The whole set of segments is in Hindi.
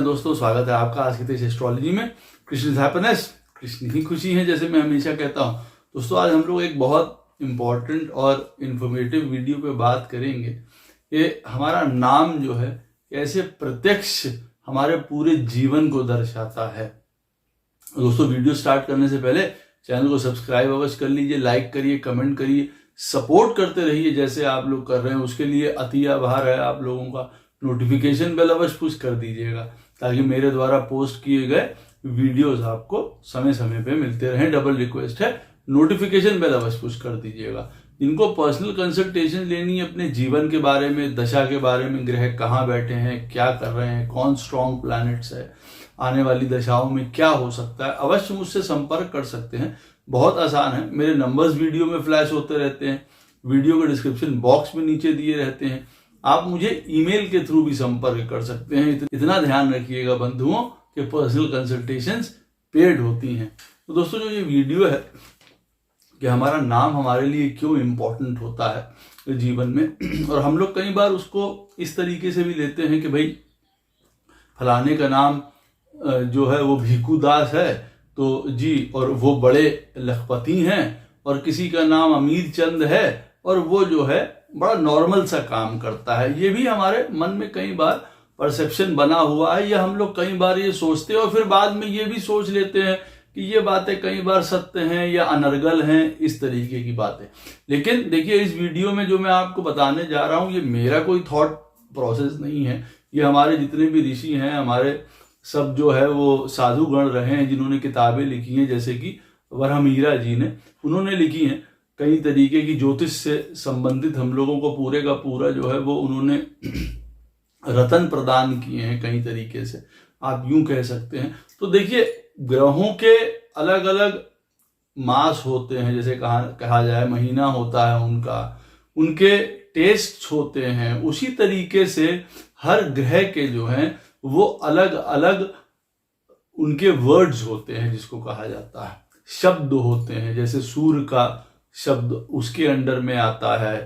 दोस्तों, स्वागत है आपका आज की तेज एस्ट्रोलॉजी में। कृष्ण इज हैप्पीनेस, कृष्ण ही खुशी है, जैसे मैं हमेशा कहता हूँ। दोस्तों, आज हम लोग एक बहुत इम्पॉर्टेंट और इन्फॉर्मेटिव वीडियो पे बात करेंगे कि हमारा नाम जो है कैसे प्रत्यक्ष हमारे पूरे जीवन को दर्शाता है। दोस्तों, वीडियो स्टार्ट करने से पहले चैनल को सब्सक्राइब अवश्य कर लीजिए, लाइक करिए, कमेंट करिए, सपोर्ट करते रहिए जैसे आप लोग कर रहे हैं। उसके लिए अति आभार है आप लोगों का। नोटिफिकेशन बेल अवश्य पुश कर दीजिएगा ताकि मेरे द्वारा पोस्ट किए गए वीडियोस आपको समय समय पे मिलते रहें। डबल रिक्वेस्ट है, नोटिफिकेशन बेल अवश्य पुश कर दीजिएगा। जिनको पर्सनल कंसल्टेशन लेनी है अपने जीवन के बारे में, दशा के बारे में, ग्रह कहाँ बैठे हैं, क्या कर रहे हैं, कौन स्ट्रॉन्ग प्लैनेट्स है, आने वाली दशाओं में क्या हो सकता है, अवश्य मुझसे संपर्क कर सकते हैं। बहुत आसान है, मेरे नंबर्स वीडियो में फ्लैश होते रहते हैं, वीडियो के डिस्क्रिप्शन बॉक्स में नीचे दिए रहते हैं। आप मुझे ईमेल के थ्रू भी संपर्क कर सकते हैं। इतना ध्यान रखिएगा बंधुओं कि पर्सनल कंसल्टेशंस पेड होती हैं। तो दोस्तों, जो ये वीडियो है कि हमारा नाम हमारे लिए क्यों इम्पोर्टेंट होता है जीवन में, और हम लोग कई बार उसको इस तरीके से भी लेते हैं कि भाई फलाने का नाम जो है वो भीखू दास है तो जी, और वो बड़े लखपति हैं, और किसी का नाम अमीर चंद है और वो जो है बड़ा नॉर्मल सा काम करता है। ये भी हमारे मन में कई बार परसेप्शन बना हुआ है, या हम लोग कई बार ये सोचते हैं और फिर बाद में ये भी सोच लेते हैं कि ये बातें कई बार सत्य हैं या अनर्गल हैं, इस तरीके की बातें। लेकिन देखिए, इस वीडियो में जो मैं आपको बताने जा रहा हूँ ये मेरा कोई थॉट प्रोसेस नहीं है। ये हमारे जितने भी ऋषि हैं, हमारे सब जो है वो साधु गण रहे हैं जिन्होंने किताबें लिखी हैं, जैसे कि वरहमीरा जी ने, उन्होंने लिखी हैं कई तरीके की ज्योतिष से संबंधित हम लोगों को पूरे का पूरा जो है वो उन्होंने रतन प्रदान किए हैं कई तरीके से, आप यूं कह सकते हैं। तो देखिए, ग्रहों के अलग अलग मास होते हैं, जैसे कहा जाए महीना होता है उनका, उनके टेस्ट होते हैं। उसी तरीके से हर ग्रह के जो हैं वो अलग अलग उनके वर्ड्स होते हैं, जिसको कहा जाता है शब्द होते हैं। जैसे सूर्य का शब्द उसके अंडर में आता है,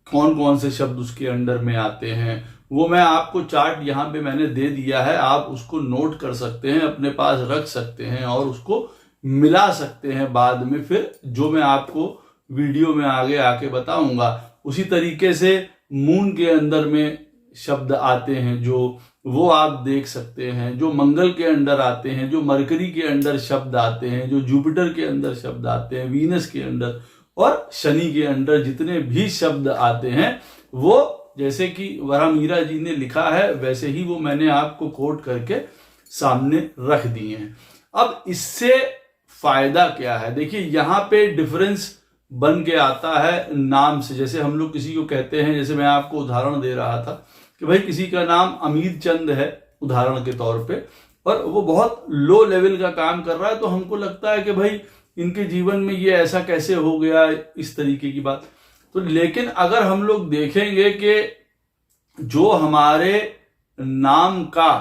कौन कौन से शब्द उसके अंडर में आते हैं वो मैं आपको चार्ट यहाँ पे मैंने दे दिया है, आप उसको नोट कर सकते हैं, अपने पास रख सकते हैं और उसको मिला सकते हैं बाद में, फिर जो मैं आपको वीडियो में आगे आके बताऊंगा। उसी तरीके से मून के अंदर में शब्द आते हैं जो वो आप देख सकते हैं, जो मंगल के अंदर आते हैं, जो मरकरी के अंदर शब्द आते हैं, जो जुपिटर के अंदर शब्द आते हैं, वीनस के अंदर और शनि के अंदर जितने भी शब्द आते हैं, वो जैसे कि वरहमीरा जी ने लिखा है वैसे ही वो मैंने आपको कोट करके सामने रख दिए हैं। अब इससे फायदा क्या है? देखिए, यहाँ पे डिफरेंस बन के आता है नाम से। जैसे हम लोग किसी को कहते हैं, जैसे मैं आपको उदाहरण दे रहा था कि भाई किसी का नाम अमीर चंद है उदाहरण के तौर पे, और वो बहुत लो लेवल का काम कर रहा है, तो हमको लगता है कि भाई इनके जीवन में ये ऐसा कैसे हो गया, इस तरीके की बात। तो लेकिन अगर हम लोग देखेंगे कि जो हमारे नाम का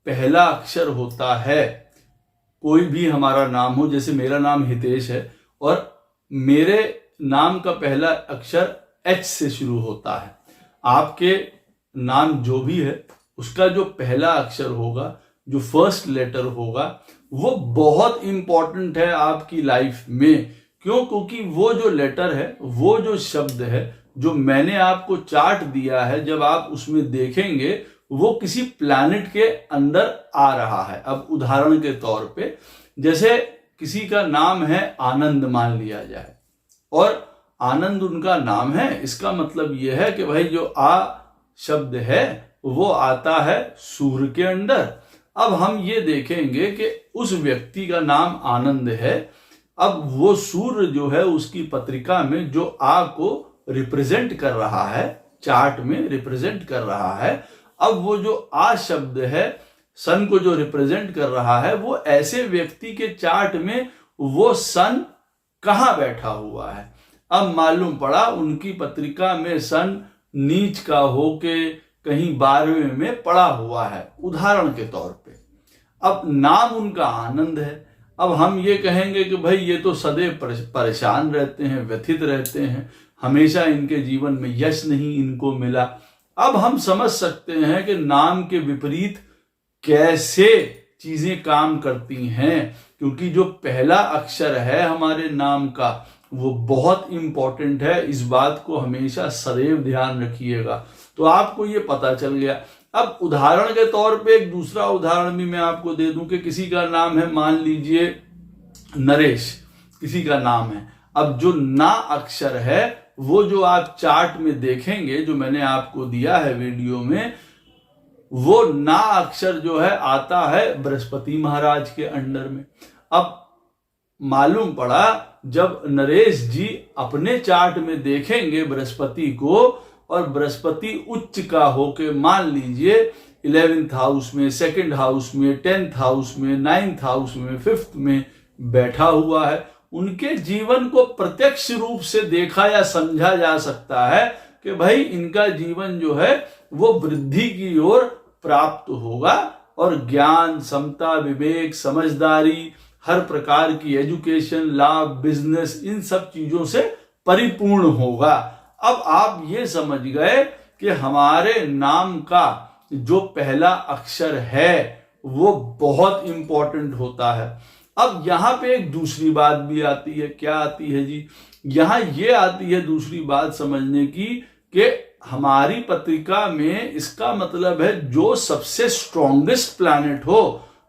पहला अक्षर होता है, कोई भी हमारा नाम हो, जैसे मेरा नाम हितेश है और मेरे नाम का पहला अक्षर एच से शुरू होता है, आपके नाम जो भी है उसका जो पहला अक्षर होगा, जो फर्स्ट लेटर होगा, वो बहुत इंपॉर्टेंट है आपकी लाइफ में। क्यों? क्योंकि वो जो लेटर है, वो जो शब्द है, जो मैंने आपको चार्ट दिया है, जब आप उसमें देखेंगे वो किसी प्लैनेट के अंदर आ रहा है। अब उदाहरण के तौर पे जैसे किसी का नाम है आनंद मान लिया जाए, और आनंद उनका नाम है, इसका मतलब यह है कि भाई जो आ शब्द है वो आता है सूर्य के अंदर। अब हम ये देखेंगे कि उस व्यक्ति का नाम आनंद है, अब वो सूर्य जो है उसकी पत्रिका में जो आ को रिप्रेजेंट कर रहा है, चार्ट में रिप्रेजेंट कर रहा है, अब वो जो आ शब्द है सन को जो रिप्रेजेंट कर रहा है, वो ऐसे व्यक्ति के चार्ट में वो सन कहाँ बैठा हुआ है। अब मालूम पड़ा उनकी पत्रिका में सन नीच का होके कहीं 12वें में पड़ा हुआ है, उदाहरण के तौर पे। अब नाम उनका आनंद है। अब हम ये कहेंगे कि भाई ये तो सदैव परेशान रहते हैं, व्यथित रहते हैं, हमेशा इनके जीवन में यश नहीं इनको मिला। अब हम समझ सकते हैं कि नाम के विपरीत कैसे चीजें काम करती हैं, क्योंकि जो पहला अक्षर है हमारे नाम का वो बहुत इंपॉर्टेंट है। इस बात को हमेशा सदैव ध्यान रखिएगा। तो आपको ये पता चल गया। अब उदाहरण के तौर पे एक दूसरा उदाहरण भी मैं आपको दे दूं कि किसी का नाम है, मान लीजिए नरेश, किसी का नाम है। अब जो ना अक्षर है वो जो आप चार्ट में देखेंगे, जो मैंने आपको दिया है वीडियो में, वो ना अक्षर जो है आता है बृहस्पति महाराज के अंडर में। अब मालूम पड़ा जब नरेश जी अपने चार्ट में देखेंगे बृहस्पति को, और बृहस्पति उच्च का होके मान लीजिए 11th हाउस में, 2nd हाउस में, 10th हाउस में, 9th हाउस में, 5th में बैठा हुआ है, उनके जीवन को प्रत्यक्ष रूप से देखा या समझा जा सकता है कि भाई इनका जीवन जो है वो वृद्धि की ओर प्राप्त होगा, और ज्ञान, समता, विवेक, समझदारी, हर प्रकार की एजुकेशन, लाभ, बिजनेस, इन सब चीजों से परिपूर्ण होगा। अब आप ये समझ गए कि हमारे नाम का जो पहला अक्षर है वो बहुत इंपॉर्टेंट होता है। अब यहां पे एक दूसरी बात भी आती है। क्या आती है जी? यहां ये आती है दूसरी बात समझने की कि हमारी पत्रिका में इसका मतलब है जो सबसे स्ट्रॉन्गेस्ट प्लैनेट हो,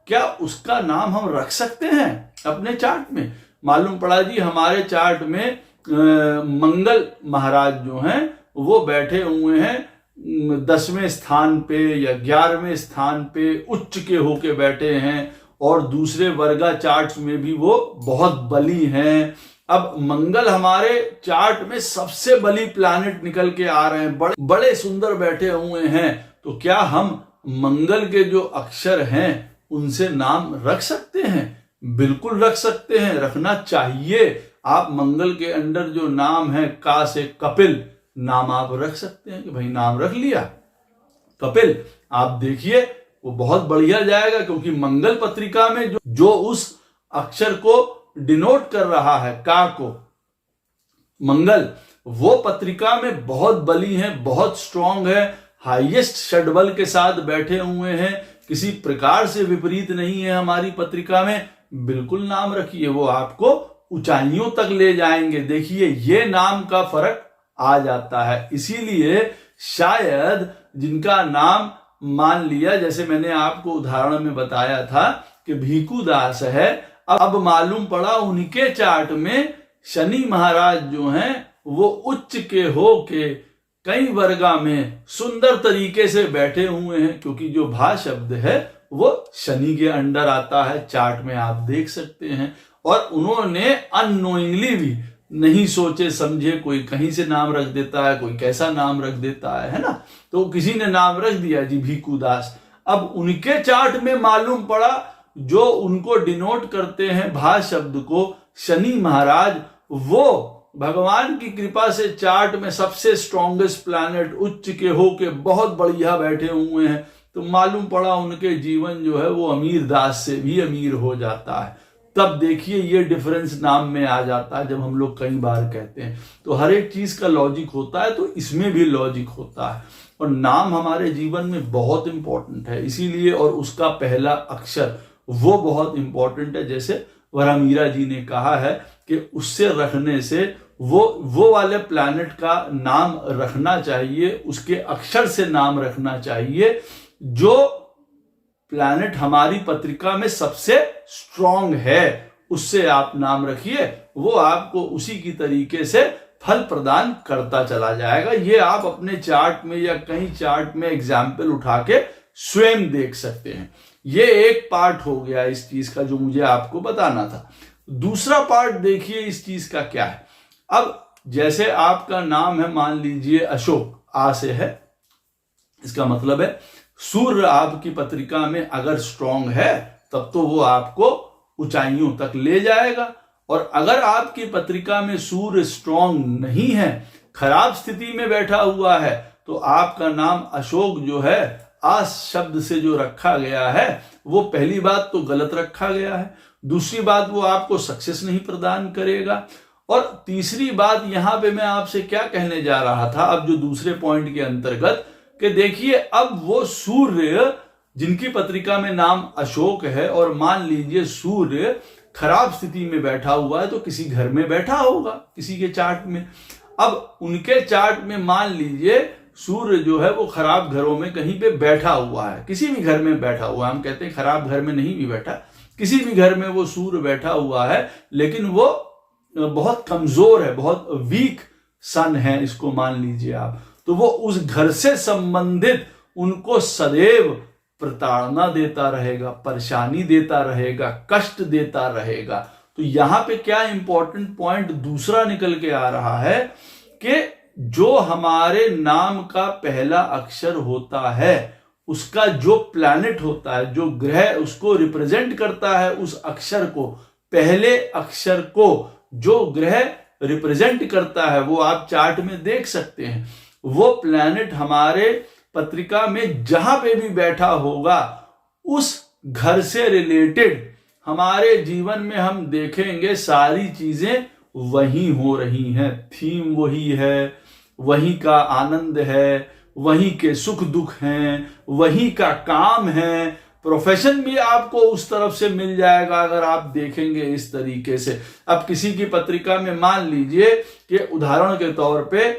क्या उसका नाम हम रख सकते हैं अपने चार्ट में? मालूम पड़ा जी हमारे चार्ट में मंगल महाराज जो हैं वो बैठे हुए हैं 10वें स्थान पे या 11वें स्थान पे, उच्च के होके बैठे हैं, और दूसरे वर्गा चार्ट्स में भी वो बहुत बली हैं। अब मंगल हमारे चार्ट में सबसे बली प्लैनेट निकल के आ रहे हैं, बड़े सुंदर बैठे हुए हैं, तो क्या हम मंगल के जो अक्षर हैं उनसे नाम रख सकते हैं? बिल्कुल रख सकते हैं, रखना चाहिए। आप मंगल के अंदर जो नाम है का से कपिल, नाम आप रख सकते हैं कि भाई नाम रख लिया कपिल। आप देखिए वो बहुत बढ़िया जाएगा, क्योंकि मंगल पत्रिका में जो उस अक्षर को डिनोट कर रहा है, का को, मंगल, वो पत्रिका में बहुत बली है, बहुत स्ट्रांग है, हाईएस्ट षड्बल के साथ बैठे हुए हैं, किसी प्रकार से विपरीत नहीं है हमारी पत्रिका में। बिल्कुल नाम रखिए, वो आपको ऊंचाइयों तक ले जाएंगे। देखिए ये नाम का फर्क आ जाता है। इसीलिए शायद जिनका नाम मान लिया, जैसे मैंने आपको उदाहरण में बताया था कि भीकू दास है, अब मालूम पड़ा उनके चार्ट में शनि महाराज जो हैं वो उच्च के होके कई वर्गा में सुंदर तरीके से बैठे हुए हैं, क्योंकि जो भा शब्द है वो शनि के अंडर आता है, चार्ट में आप देख सकते हैं। और उन्होंने अननोइंगली भी, नहीं सोचे समझे, कोई कहीं से नाम रख देता है, कोई कैसा नाम रख देता है ना, तो किसी ने नाम रख दिया जी भीकू दास। अब उनके चार्ट में मालूम पड़ा जो उनको डिनोट करते हैं भा शब्द को, शनि महाराज, वो भगवान की कृपा से चार्ट में सबसे स्ट्रॉन्गेस्ट प्लैनेट, उच्च के होके बहुत बढ़िया बैठे हुए हैं। तो मालूम पड़ा उनके जीवन जो है वो अमीर दास से भी अमीर हो जाता है। तब देखिए ये डिफरेंस नाम में आ जाता है, जब हम लोग कई बार कहते हैं। तो हर एक चीज का लॉजिक होता है, तो इसमें भी लॉजिक होता है। और नाम हमारे जीवन में बहुत इंपॉर्टेंट है, इसीलिए, और उसका पहला अक्षर वो बहुत इंपॉर्टेंट है। जैसे वरामीरा जी ने कहा है कि उससे रखने से वो वाले प्लैनेट का नाम रखना चाहिए, उसके अक्षर से नाम रखना चाहिए, जो प्लैनेट हमारी पत्रिका में सबसे स्ट्रांग है, उससे आप नाम रखिए, वो आपको उसी की तरीके से फल प्रदान करता चला जाएगा। ये आप अपने चार्ट में या कहीं चार्ट में एग्जाम्पल उठा के स्वयं देख सकते हैं। ये एक पार्ट हो गया इस चीज का जो मुझे आपको बताना था। दूसरा पार्ट देखिए इस चीज का क्या है। अब जैसे आपका नाम है, मान लीजिए अशोक, आ से है, इसका मतलब है सूर्य आपकी पत्रिका में अगर स्ट्रांग है तब तो वो आपको ऊंचाइयों तक ले जाएगा। और अगर आपकी पत्रिका में सूर्य स्ट्रांग नहीं है, खराब स्थिति में बैठा हुआ है, तो आपका नाम अशोक जो है, आस शब्द से जो रखा गया है, वो पहली बात तो गलत रखा गया है, दूसरी बात वो आपको सक्सेस नहीं प्रदान करेगा, और तीसरी बात यहां पे मैं आपसे क्या कहने जा रहा था अब जो दूसरे पॉइंट के अंतर्गत, कि देखिए अब वो सूर्य जिनकी पत्रिका में नाम अशोक है और मान लीजिए सूर्य खराब स्थिति में बैठा हुआ है, तो किसी घर में बैठा होगा, किसी के चार्ट में। अब उनके चार्ट में मान लीजिए सूर्य जो है वो खराब घरों में कहीं पे बैठा हुआ है, किसी भी घर में बैठा हुआ है, हम कहते हैं खराब घर में नहीं भी बैठा, किसी भी घर में वो सूर्य बैठा हुआ है, लेकिन वो बहुत कमजोर है, बहुत वीक सन है, इसको मान लीजिए आप, तो वो उस घर से संबंधित उनको सदैव प्रताड़ना देता रहेगा, परेशानी देता रहेगा, कष्ट देता रहेगा। तो यहां पे क्या इंपॉर्टेंट पॉइंट दूसरा निकल के आ रहा है कि जो हमारे नाम का पहला अक्षर होता है, उसका जो प्लैनेट होता है, जो ग्रह उसको रिप्रेजेंट करता है, उस अक्षर को, पहले अक्षर को जो ग्रह रिप्रेजेंट करता है, वो आप चार्ट में देख सकते हैं। वो प्लैनेट हमारे पत्रिका में जहां पे भी बैठा होगा, उस घर से रिलेटेड हमारे जीवन में हम देखेंगे सारी चीजें वही हो रही हैं, थीम वही है, वही का आनंद है, वही के सुख दुख हैं, वही का काम है, प्रोफेशन भी आपको उस तरफ से मिल जाएगा अगर आप देखेंगे इस तरीके से। अब किसी की पत्रिका में मान लीजिए कि उदाहरण के तौर पे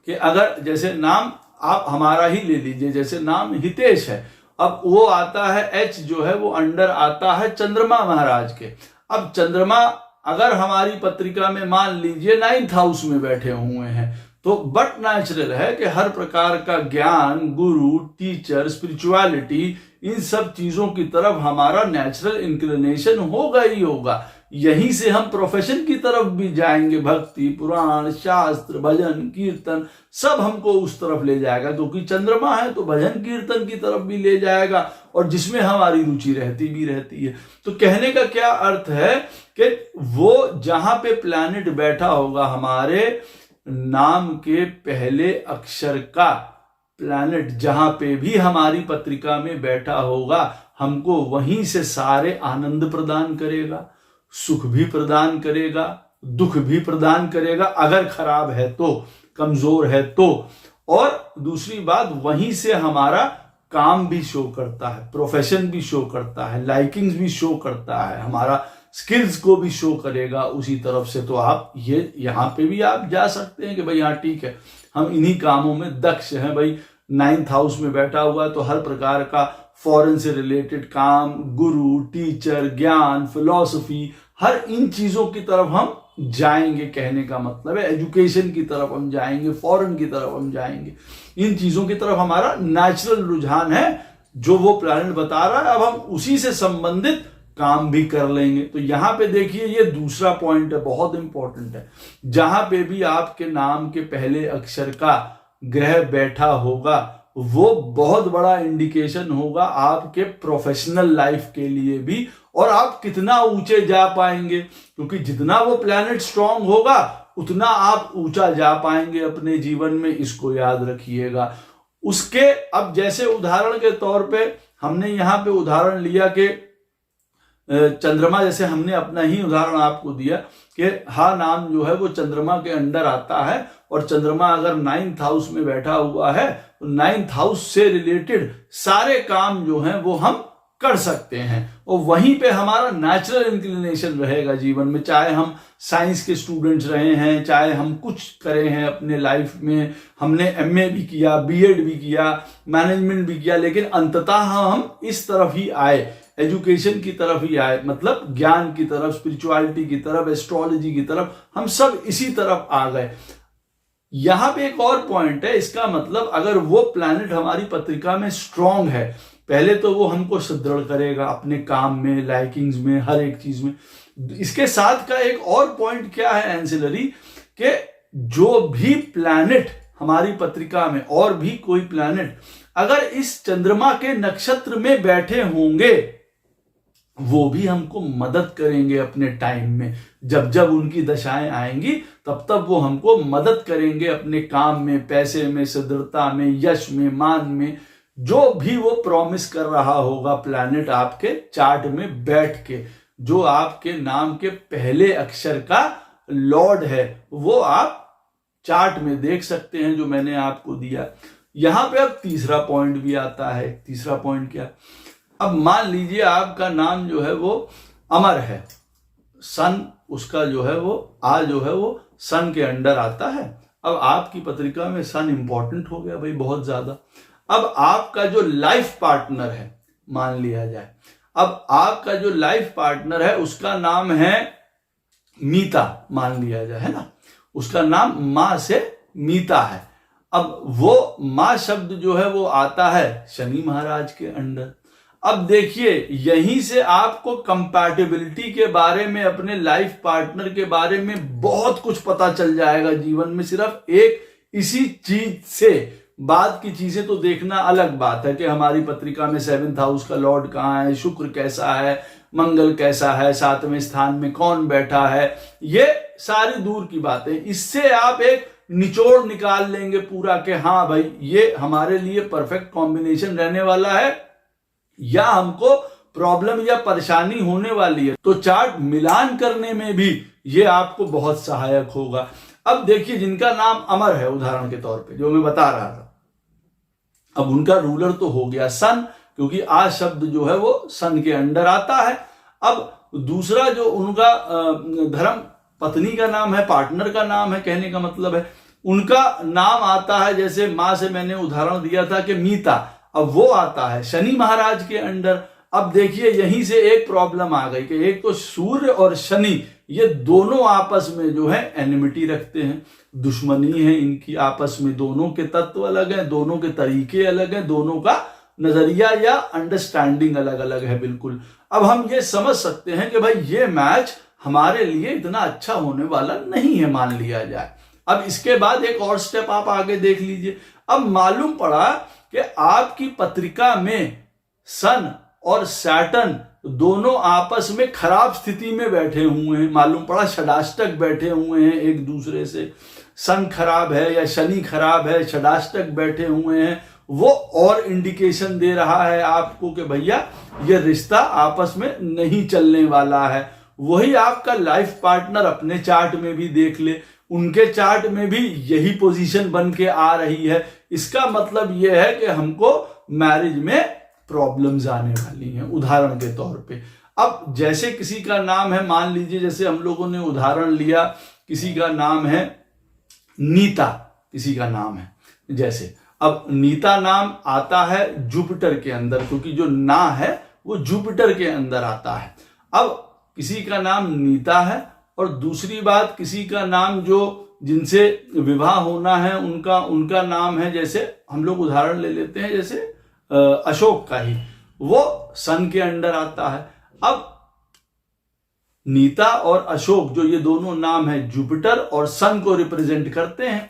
कि अगर जैसे नाम आप हमारा ही ले लीजिए, जैसे नाम हितेश है, अब वो आता है एच जो है वो अंडर आता है चंद्रमा महाराज के। अब चंद्रमा अगर हमारी पत्रिका में मान लीजिए 9th हाउस में बैठे हुए हैं, तो बट नेचुरल है कि हर प्रकार का ज्ञान, गुरु, टीचर, स्पिरिचुअलिटी, इन सब चीजों की तरफ हमारा नेचुरल इंक्लिनेशन होगा ही होगा। यहीं से हम प्रोफेशन की तरफ भी जाएंगे, भक्ति, पुराण, शास्त्र, भजन, कीर्तन, सब हमको उस तरफ ले जाएगा, क्योंकि चंद्रमा है तो भजन कीर्तन की तरफ भी ले जाएगा, और जिसमें हमारी रुचि रहती है। तो कहने का क्या अर्थ है कि वो जहां पे प्लैनेट बैठा होगा, हमारे नाम के पहले अक्षर का प्लैनेट जहां पे भी हमारी पत्रिका में बैठा होगा, हमको वहीं से सारे आनंद प्रदान करेगा, सुख भी प्रदान करेगा, दुख भी प्रदान करेगा, अगर खराब है तो, कमजोर है तो। और दूसरी बात, वहीं से हमारा काम भी शो करता है, प्रोफेशन भी शो करता है, लाइकिंग्स भी शो करता है, हमारा स्किल्स को भी शो करेगा उसी तरफ से। तो आप ये यहां पे भी आप जा सकते हैं कि भाई हाँ ठीक है, हम इन्हीं कामों में दक्ष हैं। भाई 9th हाउस में बैठा हुआ है तो हर प्रकार का फॉरेन से रिलेटेड काम, गुरु, टीचर, ज्ञान, फिलॉसफी, हर इन चीजों की तरफ हम जाएंगे। कहने का मतलब है एजुकेशन की तरफ हम जाएंगे, फॉरेन की तरफ हम जाएंगे, इन चीजों की तरफ हमारा नेचुरल रुझान है जो वो प्लैनेट बता रहा है। अब हम उसी से संबंधित काम भी कर लेंगे। तो यहां पे देखिए ये दूसरा पॉइंट है, बहुत इंपॉर्टेंट है। जहां पे भी आपके नाम के पहले अक्षर का ग्रह बैठा होगा, वो बहुत बड़ा इंडिकेशन होगा आपके प्रोफेशनल लाइफ के लिए भी, और आप कितना ऊंचे जा पाएंगे, क्योंकि जितना वो प्लैनेट स्ट्रांग होगा उतना आप ऊंचा जा पाएंगे अपने जीवन में, इसको याद रखिएगा। उसके अब जैसे उदाहरण के तौर पे हमने यहां पे उदाहरण लिया कि चंद्रमा, जैसे हमने अपना ही उदाहरण आपको दिया कि हा नाम जो है वो चंद्रमा के अंडर आता है, और चंद्रमा अगर 9th हाउस में बैठा हुआ है तो 9th हाउस से रिलेटेड सारे काम जो हैं वो हम कर सकते हैं, और वहीं पे हमारा नेचुरल इंक्लिनेशन रहेगा जीवन में। चाहे हम साइंस के स्टूडेंट्स रहे हैं, चाहे हम कुछ करे हैं अपने लाइफ में, हमने एमए भी किया, बीएड भी किया, मैनेजमेंट भी किया, लेकिन अंततः हम इस तरफ ही आए, एजुकेशन की तरफ ही आए, मतलब ज्ञान की तरफ, स्पिरिचुअलिटी की तरफ, एस्ट्रोलॉजी की तरफ, हम सब इसी तरफ आ गए। यहां पे एक और पॉइंट है, इसका मतलब अगर वो प्लैनेट हमारी पत्रिका में स्ट्रांग है, पहले तो वो हमको सुदृढ़ करेगा अपने काम में, लाइकिंग्स में, हर एक चीज में। इसके साथ का एक और पॉइंट क्या है एंसिलरी, कि जो भी प्लैनेट हमारी पत्रिका में, और भी कोई प्लैनेट अगर इस चंद्रमा के नक्षत्र में बैठे होंगे, वो भी हमको मदद करेंगे अपने टाइम में। जब जब उनकी दशाएं आएंगी तब तब वो हमको मदद करेंगे अपने काम में, पैसे में, सुदृढ़ता में, यश में, मान में, जो भी वो प्रॉमिस कर रहा होगा प्लैनेट आपके चार्ट में बैठ के। जो आपके नाम के पहले अक्षर का लॉर्ड है वो आप चार्ट में देख सकते हैं, जो मैंने आपको दिया। यहां पे अब तीसरा पॉइंट भी आता है। तीसरा पॉइंट क्या? अब मान लीजिए आपका नाम जो है वो अमर है, सन उसका जो है वो सन के अंडर आता है। अब आपकी पत्रिका में सन इंपॉर्टेंट हो गया भाई बहुत ज्यादा। अब आपका जो लाइफ पार्टनर है, मान लिया जाए, अब आपका जो लाइफ पार्टनर है उसका नाम है मीता, मान लिया जाए, है ना, उसका नाम मां से मीता है। अब वो मां शब्द जो है वो आता है शनि महाराज के अंडर। अब देखिए यहीं से आपको कंपैटिबिलिटी के बारे में, अपने लाइफ पार्टनर के बारे में बहुत कुछ पता चल जाएगा जीवन में, सिर्फ एक इसी चीज से। बाद की चीजें तो देखना अलग बात है कि हमारी पत्रिका में 7th हाउस का लॉर्ड कहाँ है, शुक्र कैसा है, मंगल कैसा है, 7वें स्थान में कौन बैठा है, ये सारी दूर की बातें। इससे आप एक निचोड़ निकाल लेंगे पूरा कि हाँ भाई ये हमारे लिए परफेक्ट कॉम्बिनेशन रहने वाला है या हमको प्रॉब्लम या परेशानी होने वाली है। तो चार्ट मिलान करने में भी ये आपको बहुत सहायक होगा। अब देखिए जिनका नाम अमर है, उदाहरण के तौर पे जो मैं बता रहा था, अब उनका रूलर तो हो गया सन, क्योंकि आज शब्द जो है वो सन के अंडर आता है। अब दूसरा जो उनका धर्म पत्नी का नाम है, पार्टनर का नाम है, कहने का मतलब है उनका नाम आता है, जैसे मां से मैंने उदाहरण दिया था कि मीता, अब वो आता है शनि महाराज के अंडर। अब देखिए यहीं से एक प्रॉब्लम आ गई कि एक तो सूर्य और शनि ये दोनों आपस में जो है एनिमिटी रखते हैं, दुश्मनी है इनकी आपस में, दोनों के तत्व अलग हैं, दोनों के तरीके अलग हैं, दोनों का नजरिया या अंडरस्टैंडिंग अलग अलग है बिल्कुल। अब हम ये समझ सकते हैं कि भाई ये मैच हमारे लिए इतना अच्छा होने वाला नहीं है, मान लिया जाए। अब इसके बाद एक और स्टेप आप आगे देख लीजिए। अब मालूम पड़ा कि आपकी पत्रिका में सन और सैटर्न दोनों आपस में खराब स्थिति में बैठे हुए हैं, मालूम पड़ा षडाष्टक बैठे हुए हैं एक दूसरे से। सन खराब है या शनि खराब है, षडाष्टक बैठे हुए हैं, वो और इंडिकेशन दे रहा है आपको कि भैया ये रिश्ता आपस में नहीं चलने वाला है। वही आपका लाइफ पार्टनर अपने चार्ट में भी देख ले, उनके चार्ट में भी यही पोजीशन बन के आ रही है। इसका मतलब यह है कि हमको मैरिज में प्रॉब्लम्स आने वाली हैं, उदाहरण के तौर पे। अब जैसे किसी का नाम है, मान लीजिए जैसे हम लोगों ने उदाहरण लिया, किसी का नाम है नीता, किसी का नाम है जैसे, अब नीता नाम आता है जुपिटर के अंदर, क्योंकि जो ना है वो जुपिटर के अंदर आता है। अब किसी का नाम नीता है, और दूसरी बात किसी का नाम जो जिनसे विवाह होना है उनका नाम है, जैसे हम लोग उदाहरण ले लेते हैं जैसे अशोक का ही, वो सन के अंडर आता है। अब नीता और अशोक जो ये दोनों नाम है जुपिटर और सन को रिप्रेजेंट करते हैं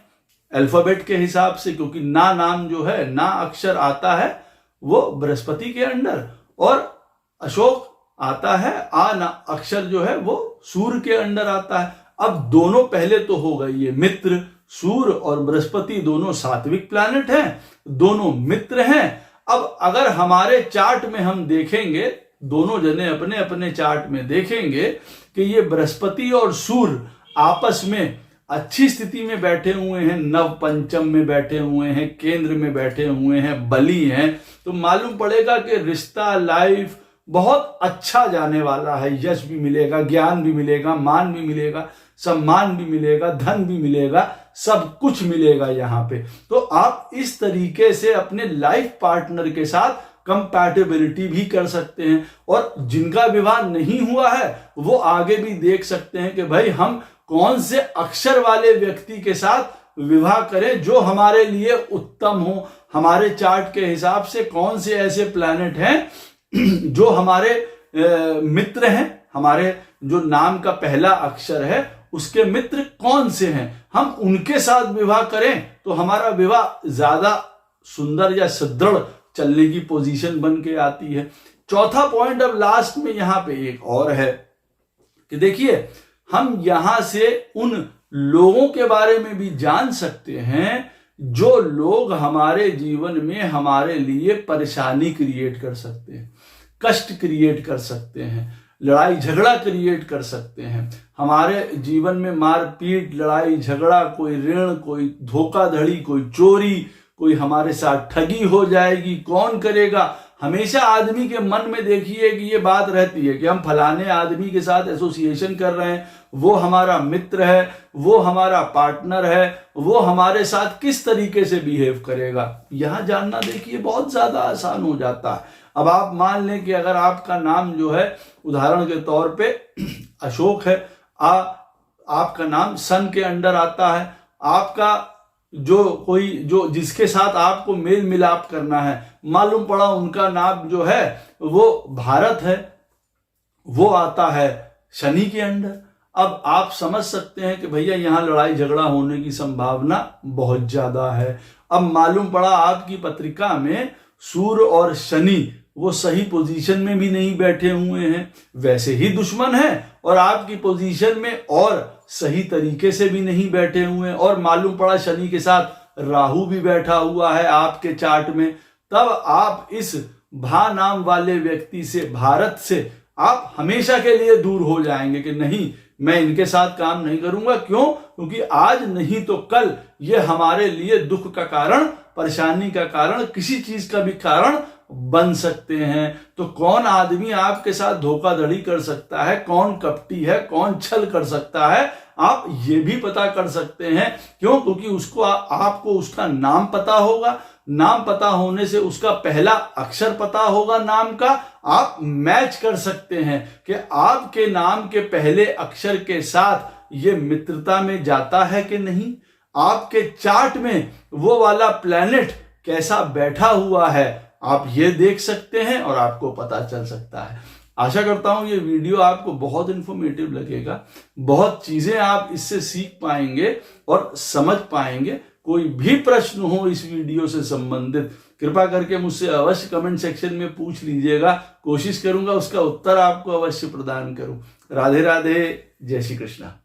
अल्फाबेट के हिसाब से, क्योंकि ना नाम जो है, ना अक्षर आता है वो बृहस्पति के अंडर, और अशोक आता है आ ना अक्षर जो है वो सूर्य के अंडर आता है। अब दोनों पहले तो हो गई ये मित्र, सूर्य और बृहस्पति दोनों सात्विक प्लैनेट हैं, दोनों मित्र हैं। अब अगर हमारे चार्ट में हम देखेंगे, दोनों जने अपने अपने चार्ट में देखेंगे कि ये बृहस्पति और सूर्य आपस में अच्छी स्थिति में बैठे हुए हैं, नव पंचम में बैठे हुए हैं, केंद्र में बैठे हुए हैं, बली हैं, तो मालूम पड़ेगा कि रिश्ता, लाइफ बहुत अच्छा जाने वाला है। यश भी मिलेगा, ज्ञान भी मिलेगा, मान भी मिलेगा, सम्मान भी मिलेगा, धन भी मिलेगा, सब कुछ मिलेगा यहाँ पे। तो आप इस तरीके से अपने लाइफ पार्टनर के साथ कंपैटिबिलिटी भी कर सकते हैं, और जिनका विवाह नहीं हुआ है वो आगे भी देख सकते हैं कि भाई हम कौन से अक्षर वाले व्यक्ति के साथ विवाह करें जो हमारे लिए उत्तम हो। हमारे चार्ट के हिसाब से कौन से ऐसे प्लैनेट हैं जो हमारे मित्र हैं, हमारे जो नाम का पहला अक्षर है उसके मित्र कौन से हैं, हम उनके साथ विवाह करें तो हमारा विवाह ज्यादा सुंदर या सुदृढ़ चलने की पोजीशन बन के आती है। चौथा पॉइंट अब लास्ट में यहां पे एक और है कि देखिए हम यहां से उन लोगों के बारे में भी जान सकते हैं जो लोग हमारे जीवन में हमारे लिए परेशानी क्रिएट कर सकते हैं, कष्ट क्रिएट कर सकते हैं, लड़ाई झगड़ा क्रिएट कर सकते हैं, हमारे जीवन में मारपीट, लड़ाई झगड़ा, कोई ऋण, कोई धोखाधड़ी, कोई चोरी, कोई हमारे साथ ठगी हो जाएगी, कौन करेगा। हमेशा आदमी के मन में देखिए कि ये बात रहती है कि हम फलाने आदमी के साथ एसोसिएशन कर रहे हैं, वो हमारा मित्र है, वो हमारा पार्टनर है, वो हमारे साथ किस तरीके से बिहेव करेगा। यहां जानना देखिए बहुत ज्यादा आसान हो जाता है। अब आप मान लें कि अगर आपका नाम जो है उदाहरण के तौर पे अशोक है, आपका नाम सन के अंडर आता है, आपका जो जिसके साथ आपको मेल मिलाप करना है, मालूम पड़ा उनका नाम जो है वो भारत है, वो आता है शनि के अंडर। अब आप समझ सकते हैं कि भैया यहां लड़ाई झगड़ा होने की संभावना बहुत ज्यादा है। अब मालूम पड़ा आपकी पत्रिका में सूर्य और शनि वो सही पोजीशन में भी नहीं बैठे हुए हैं, वैसे ही दुश्मन है, और आपकी पोजीशन में और सही तरीके से भी नहीं बैठे हुए हैं, और मालूम पड़ा शनि के साथ राहु भी बैठा हुआ है आपके चार्ट में। तब आप इस भा नाम वाले व्यक्ति से, भारत से आप हमेशा के लिए दूर हो जाएंगे कि नहीं, मैं इनके साथ काम नहीं करूंगा। क्यों? क्योंकि आज नहीं तो कल ये हमारे लिए दुख का कारण, परेशानी का कारण, किसी चीज का भी कारण बन सकते हैं। तो कौन आदमी आपके साथ धोखाधड़ी कर सकता है, कौन कपटी है, कौन छल कर सकता है, आप ये भी पता कर सकते हैं। क्यों? क्योंकि उसको आपको उसका नाम पता होगा, नाम पता होने से उसका पहला अक्षर पता होगा नाम का। आप मैच कर सकते हैं कि आपके नाम के पहले अक्षर के साथ ये मित्रता में जाता है कि नहीं, आपके चार्ट में वो वाला प्लैनेट कैसा बैठा हुआ है, आप ये देख सकते हैं और आपको पता चल सकता है। आशा करता हूं ये वीडियो आपको बहुत इंफॉर्मेटिव लगेगा, बहुत चीजें आप इससे सीख पाएंगे और समझ पाएंगे। कोई भी प्रश्न हो इस वीडियो से संबंधित, कृपा करके मुझसे अवश्य कमेंट सेक्शन में पूछ लीजिएगा, कोशिश करूंगा उसका उत्तर आपको अवश्य प्रदान करूं। राधे राधे, जय श्री कृष्णा।